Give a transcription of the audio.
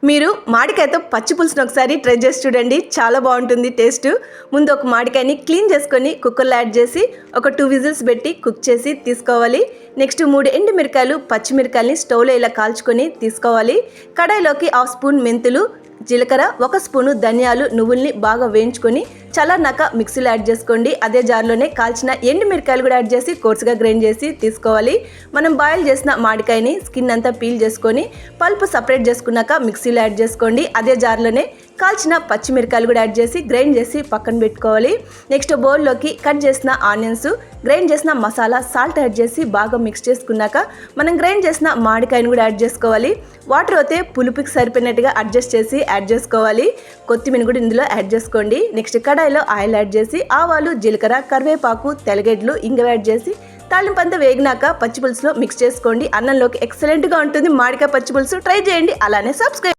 మీరు మామిడికాయతో పచ్చి పులుసును ఒకసారి ట్రై చేసి చూడండి, చాలా బాగుంటుంది టేస్ట్. ముందు ఒక మామిడికాయని క్లీన్ చేసుకొని కుక్కర్లో యాడ్ చేసి ఒక 2 విజిల్స్ పెట్టి కుక్ చేసి తీసుకోవాలి. నెక్స్ట్ 3 ఎండుమిరకాయలు పచ్చిమిరకాయలని స్టవ్లో ఇలా కాల్చుకొని తీసుకోవాలి. కడాయిలోకి 1/2 స్పూన్ మెంతులు, జీలకర్ర, 1 స్పూను ధనియాలు, నువ్వుల్ని బాగా వేయించుకొని చల్లారినాక మిక్సీలో యాడ్ చేసుకోండి. అదే జార్లోనే కాల్చిన ఎండుమిరకాయలు కూడా యాడ్ చేసి కోర్సుగా గ్రైండ్ చేసి తీసుకోవాలి. మనం బాయిల్ చేసిన మామిడికాయని స్కిన్ అంతా పీల్ చేసుకొని పల్పు సపరేట్ చేసుకున్నాక మిక్సీలో యాడ్ చేసుకోండి. అదే జార్లోనే కాల్చిన పచ్చిమిరకాయలు కూడా యాడ్ చేసి గ్రైండ్ చేసి పక్కన పెట్టుకోవాలి. నెక్స్ట్ బౌల్లోకి కట్ చేసిన ఆనియన్స్, గ్రైండ్ చేసిన మసాలా, సాల్ట్ యాడ్ చేసి బాగా మిక్స్ చేసుకున్నాక మనం గ్రైండ్ చేసిన మామిడికాయను కూడా యాడ్ చేసుకోవాలి. వాటర్ అయితే పులుపుకి సరిపోయినట్టుగా అడ్జస్ట్ చేసి యాడ్ చేసుకోవాలి. కొత్తిమీర కూడా ఇందులో యాడ్ చేసుకోండి. నెక్స్ట్ కడాయిలో ఆయిల్ యాడ్ చేసి ఆవాలు, జీలకర్ర, కరివేపాకు, తెల్లగడ్డలు, ఇంగువ యాడ్ చేసి తాలింపంతా వేగినాక పచ్చి పులుసులో మిక్స్ చేసుకోండి. అన్నంలోకి ఎక్సలెంట్గా ఉంటుంది మామిడికాయ పచ్చి పులుసు. ట్రై చేయండి. అలానే సబ్స్క్రైబ్